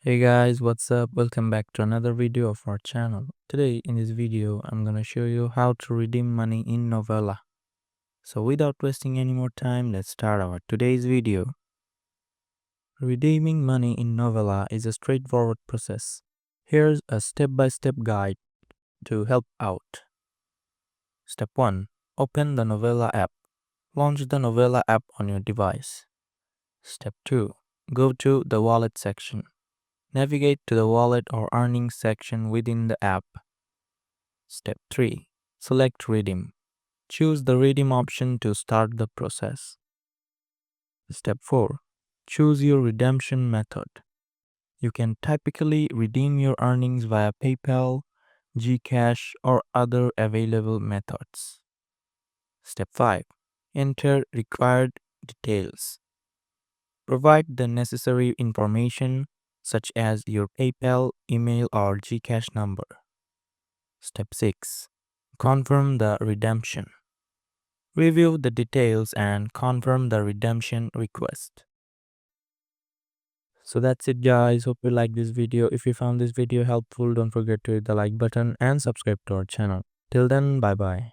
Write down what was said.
Hey guys, what's up? Welcome back to another video of our channel. Today in this video, I'm gonna show you how to redeem money in Novelah. So without wasting any more time, let's start our today's video. Redeeming money in Novelah is a straightforward process. Here's a step-by-step guide to help out. Step 1. Open the Novelah app. Launch the Novelah app on your device. Step 2. Go to the wallet section. Navigate to the wallet or earnings section within the app. Step 3. Select Redeem. Choose the Redeem option to start the process. Step 4. Choose your redemption method. You can typically redeem your earnings via PayPal, Gcash, or other available methods. Step 5. Enter required details. Provide the necessary information such as your PayPal, email, or Gcash number. Step 6. Confirm the redemption. Review the details and confirm the redemption request. So that's it guys. Hope you like this video. If you found this video helpful, don't forget to hit the like button and subscribe to our channel. Till then, bye bye.